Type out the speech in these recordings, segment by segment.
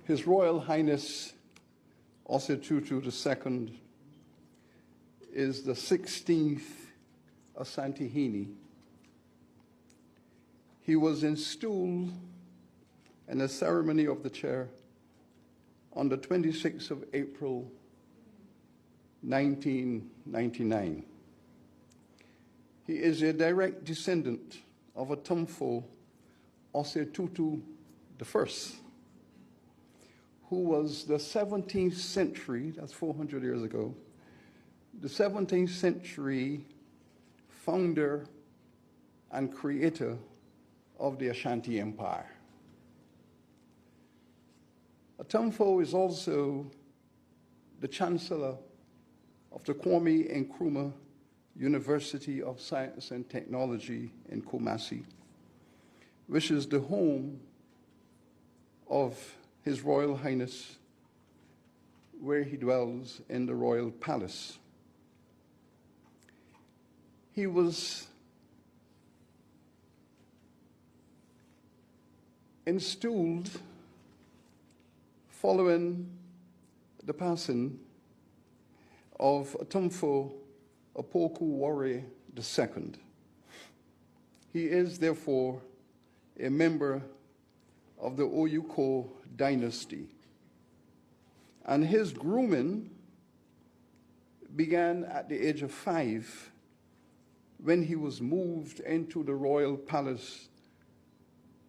His Royal Highness Otumfuo II is the 16th Asantehene. He was installed in the ceremony of the chair on the 26th of April, 1999. He is a direct descendant of Otumfuo II, who was the 17th century, that's 400 years ago, the 17th century founder and creator of the Ashanti Empire. Otumfuo is also the Chancellor of the Kwame Nkrumah University of Science and Technology in Kumasi, which is the home of His Royal Highness, where he dwells in the Royal Palace. He was installed following the passing of Otumfuo II. He is therefore a member of the Oyuko dynasty, and his grooming began at the age of 5 when he was moved into the royal palace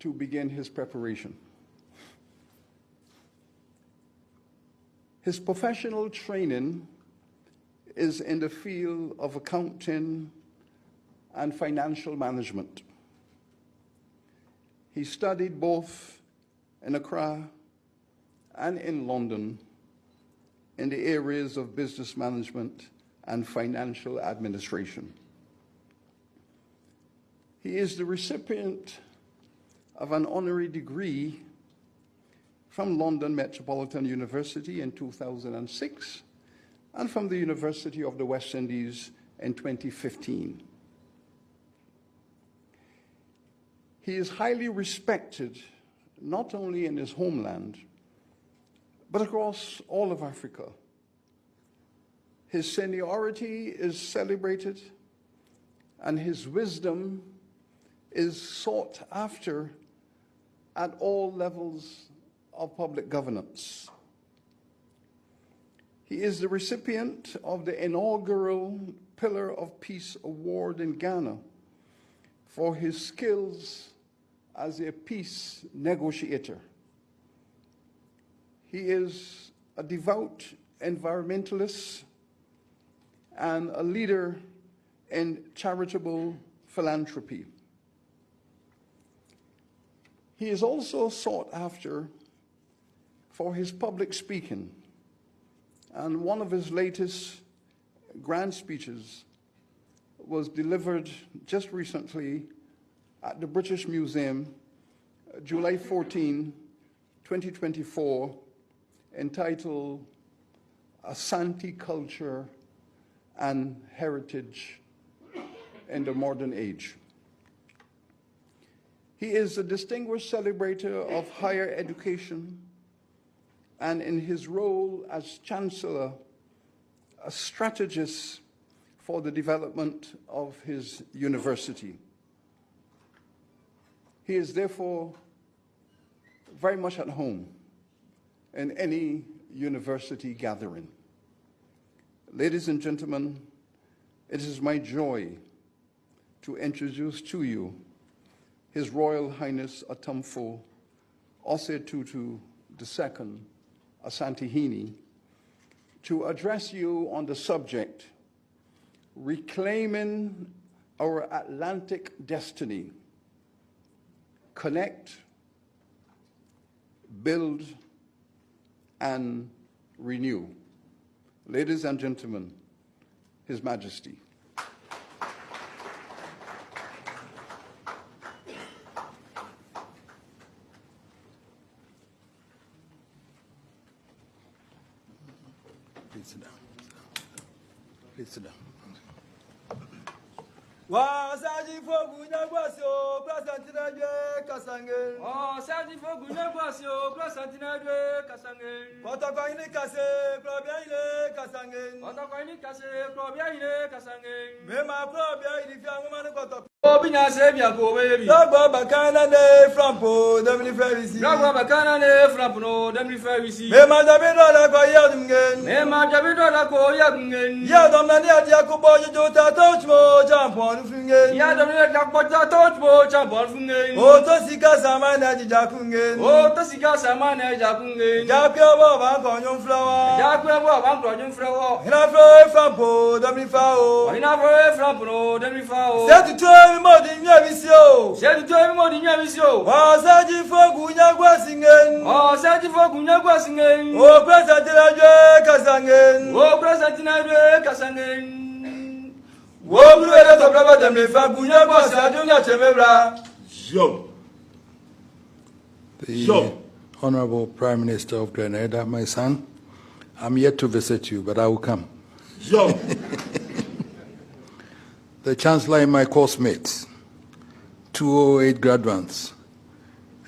to begin his preparation. His professional training is in the field of accounting and financial management. He studied both in Accra and in London in the areas of business management and financial administration. He is the recipient of an honorary degree from London Metropolitan University in 2006 and from the University of the West Indies in 2015. He is highly respected not only in his homeland, but across all of Africa. His seniority is celebrated, and his wisdom is sought after at all levels of public governance. He is the recipient of the inaugural Pillar of Peace Award in Ghana for his skills as a peace negotiator. He is a devout environmentalist and a leader in charitable philanthropy. He is also sought after for his public speaking, and one of his latest grand speeches was delivered just recently at the British Museum, July 14, 2024, entitled Asante Culture and Heritage in the Modern Age. He is a distinguished celebrator of higher education, and in his role as Chancellor, a strategist for the development of his university. He is therefore very much at home in any university gathering. Ladies and gentlemen, it is my joy to introduce to you His Royal Highness Otumfuo II, Asantehene, to address you on the subject, Reclaiming Our Atlantic Destiny, Connect, Build, and Renew. Ladies and gentlemen, His Majesty. Please sit down. Please sit down. Wasaji for Gunaguasio, Plasantina Casange. Oh, Saji for Gunaguasio, Plasantina Casange. Otacoini Case, Probiane Casange. Otacoini Case, Probiane Casange. Mema Probia, if young woman got up. Obina Sabia go baby. Lagua Bacana de Frampo, Demini Ferris. Lagua Bacana de Frampo, Demini Ferris. Mema Davidola Goyadungen. Mema Davidola Goyadungen. Yadamania Jacobo, Jota Touchmo, jump on Fingen. Yadamania Jacobo, Touchmo, jump on Fingen. Oh, Tosika Samana Jacungen. Oh, Tosika Samana Jacungen. Jacobo, Banco, Flower. Jacobo, Banco, Flower. Hinafro Frampo, Demini Fao. Hinafro Frampo, Demini Fao. Set to Modinha Visio. Said to everybody, Yamisio. Wasaji for Gunyagua singing. Oh, Saji for Gunyagua singing. Oh, President Kasangen. Oh, President Kasangen. Oh, Blue of Rubber them, if I Gunyagua Sadunia Chemebra. Joe. The Honorable Prime Minister of Grenada, my son, I'm yet to visit you, but I will come. Joe. The Chancellor and my course mates, 208 graduates,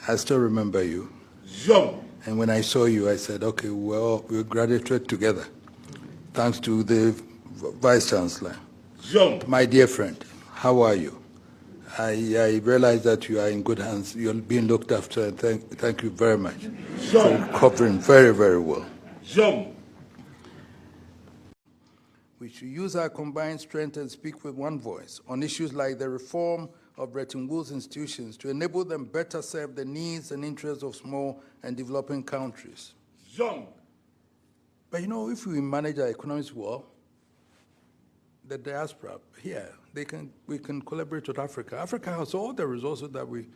I still remember you. Joe. And when I saw you, I said, okay, well, we'll graduate together. Thanks to the Vice Chancellor. Joe. My dear friend, how are you? I realize that you are in good hands. You're being looked after, and thank you very much for covering very, very well. Joe. We should use our combined strength and speak with one voice on issues like the reform of Bretton Woods institutions to enable them better serve the needs and interests of small and developing countries. Young. But you know, if we manage our economies well, the diaspora here, we can collaborate with Africa. Africa has all the resources that we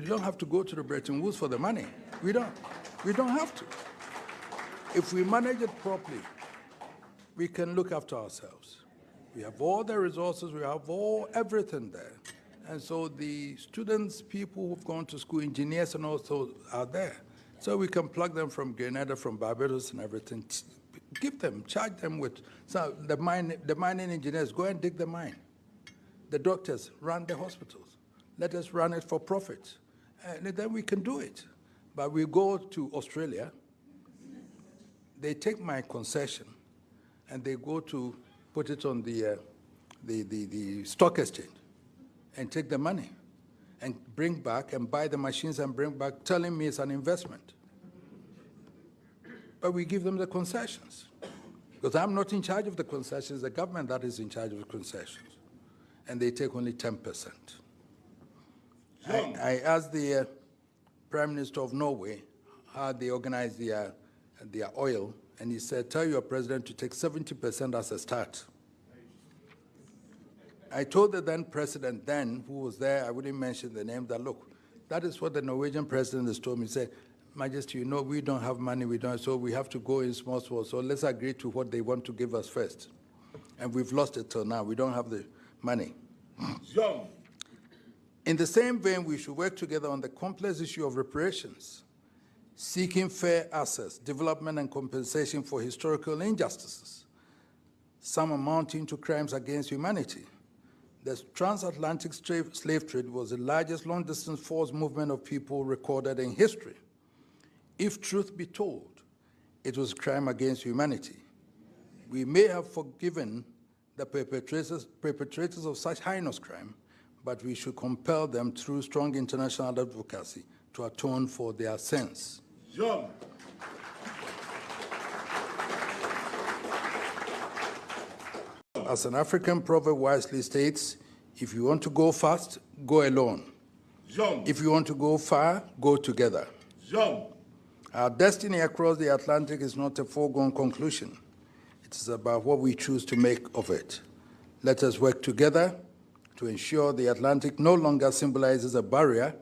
don't have to go to the Bretton Woods for the money. We don't have to. If we manage it properly, we can look after ourselves. We have all the resources, we have everything there. And so the students, people who've gone to school, engineers and also are there. So we can plug them from Grenada, from Barbados and everything, give them, charge them with, so the mining engineers, go and dig the mine. The doctors, run the hospitals. Let us run it for profit. And then we can do it. But we go to Australia, they take my concession, and they go to put it on the stock exchange and take the money and bring back and buy the machines and bring back, telling me it's an investment. But we give them the concessions because I'm not in charge of the concessions, the government that is in charge of the concessions. And they take only 10%. I asked the Prime Minister of Norway how they organize their oil, and he said, tell your president to take 70% as a start. I told the then president, who was there, I wouldn't mention the name, that look, that is what the Norwegian president has told me. He said, Majesty, you know, we don't have money, so we have to go in small, so let's agree to what they want to give us first. And we've lost it till now, we don't have the money. Young. In the same vein, we should work together on the complex issue of reparations, seeking fair access, development, and compensation for historical injustices, some amounting to crimes against humanity. The transatlantic slave trade was the largest long-distance forced movement of people recorded in history. If truth be told, it was a crime against humanity. We may have forgiven the perpetrators of such heinous crime, but we should compel them through strong international advocacy to atone for their sins. Young. As an African proverb wisely states, if you want to go fast, go alone. Young. If you want to go far, go together. Young. Our destiny across the Atlantic is not a foregone conclusion. It is about what we choose to make of it. Let us work together to ensure the Atlantic no longer symbolizes a barrier,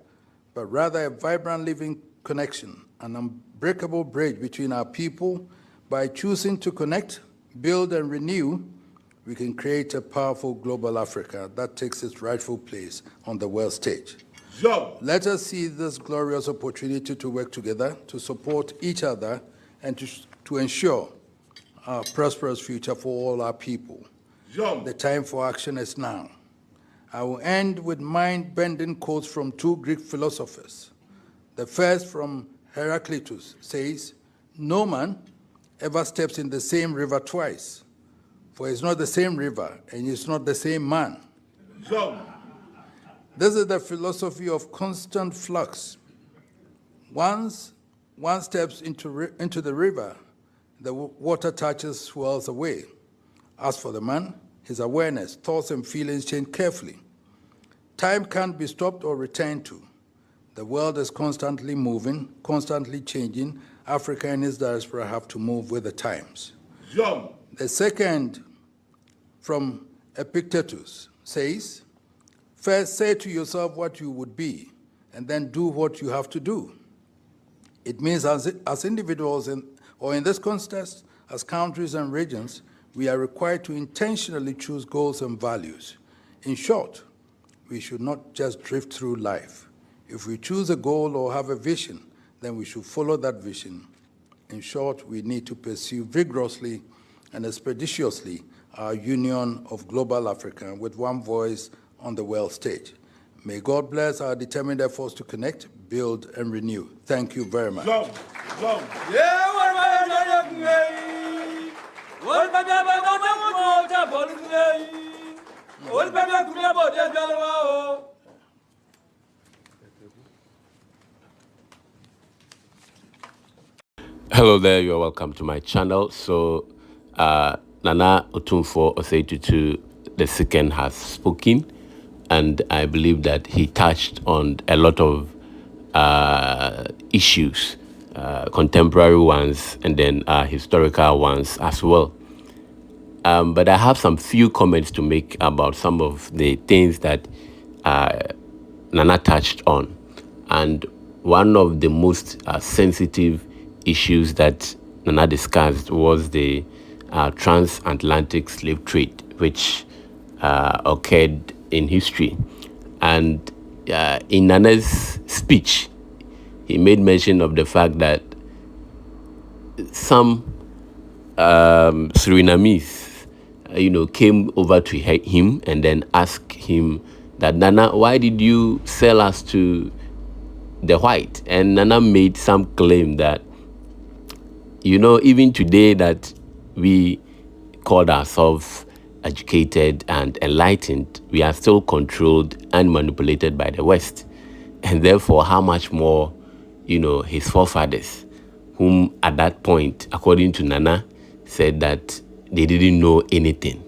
but rather a vibrant living connection, an unbreakable bridge between our people. By choosing to connect, build, and renew, we can create a powerful global Africa that takes its rightful place on the world stage. Young. Let us see this glorious opportunity to work together, to support each other, and to ensure a prosperous future for all our people. Young. The time for action is now. I will end with mind-bending quotes from two Greek philosophers. The first, from Heraclitus, says, "No man ever steps in the same river twice, for it's not the same river and it's not the same man." Jump. This is the philosophy of constant flux. Once one steps into the river, the water touches, swirls away. As for the man, his awareness, thoughts, and feelings change carefully. Time can't be stopped or returned to. The world is constantly moving, constantly changing. Africa and its diaspora have to move with the times. Jump. The second, from Epictetus, says, "First say to yourself what you would be, and then do what you have to do." It means as individuals, or in this context, as countries and regions, we are required to intentionally choose goals and values. In short, we should not just drift through life. If we choose a goal or have a vision, then we should follow that vision. In short, we need to pursue vigorously and expeditiously our union of global Africa with one voice on the world stage. May God bless our determined efforts to connect, build, and renew. Thank you very much. Jump. Jump. Yeah, what about you? What about you? Hello there, you are welcome to my channel. So, Nana Otumfuo II, the second, has spoken, and I believe that he touched on a lot of issues, contemporary ones, and then historical ones as well. But I have some few comments to make about some of the things that Nana touched on. And one of the most sensitive issues that Nana discussed was the transatlantic slave trade, which occurred in history. And in Nana's speech, he made mention of the fact that some Surinamese, came over to him and then asked him that, "Nana, why did you sell us to the white?" And Nana made some claim that, even today that we called ourselves educated and enlightened, we are still controlled and manipulated by the West. And therefore, how much more, his forefathers, whom at that point, according to Nana, said that they didn't know anything.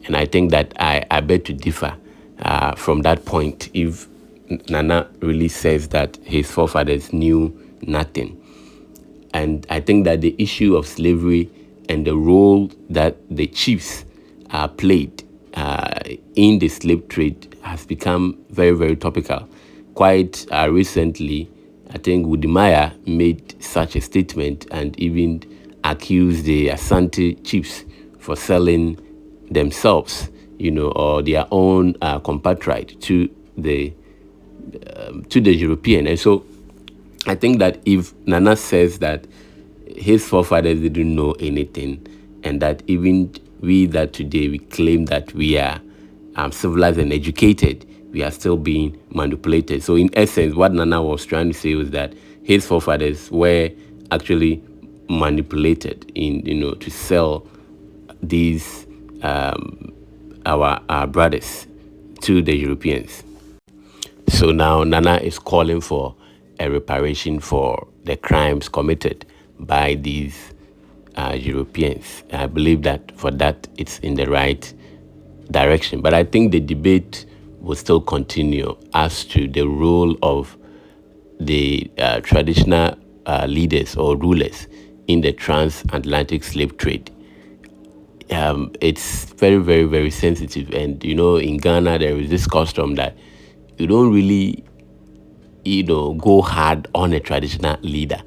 And I think that I beg to differ from that point if Nana really says that his forefathers knew nothing. And I think that the issue of slavery and the role that the chiefs played in the slave trade has become very, very topical. Quite recently, I think Wudimaya made such a statement and even accused the Asante chiefs for selling themselves, or their own compatriot to the European. And so I think that if Nana says that his forefathers didn't know anything, and that even we that today we claim that we are civilized and educated, we are still being manipulated. So in essence, what Nana was trying to say was that his forefathers were actually manipulated to sell these our brothers to the Europeans. So now Nana is calling for a reparation for the crimes committed by these Europeans. I believe that for that it's in the right direction. But I think the debate will still continue as to the role of the traditional leaders or rulers in the transatlantic slave trade. It's very, very, very sensitive. And, in Ghana, there is this custom that you don't really, go hard on a traditional leader.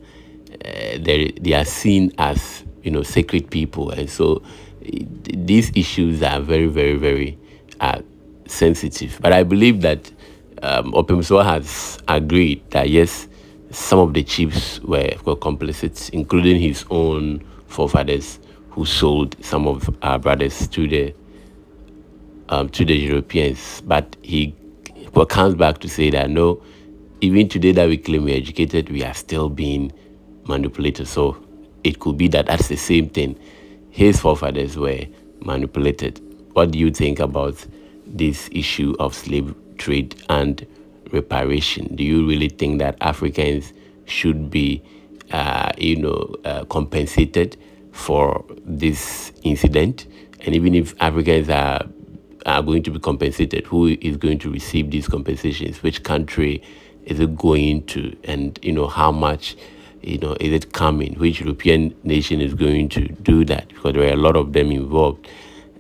They are seen as, sacred people. And so these issues are very, very, very sensitive. But I believe that Otumfuo has agreed that, yes, some of the chiefs were complicit, including his own forefathers who sold some of our brothers to the to the Europeans. But he comes back to say that no, even today that we claim we're educated, we are still being manipulated. So it could be that that's the same thing. His forefathers were manipulated. What do you think about this issue of slave trade and reparation? Do you really think that Africans should be, compensated for this incident? And even if Africans are going to be compensated, who is going to receive these compensations? Which country is it going to? And how much is it coming? Which European nation is going to do that? Because there are a lot of them involved.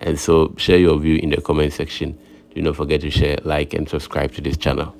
And so share your view in the comment section. Do not forget to share, like, and subscribe to this channel.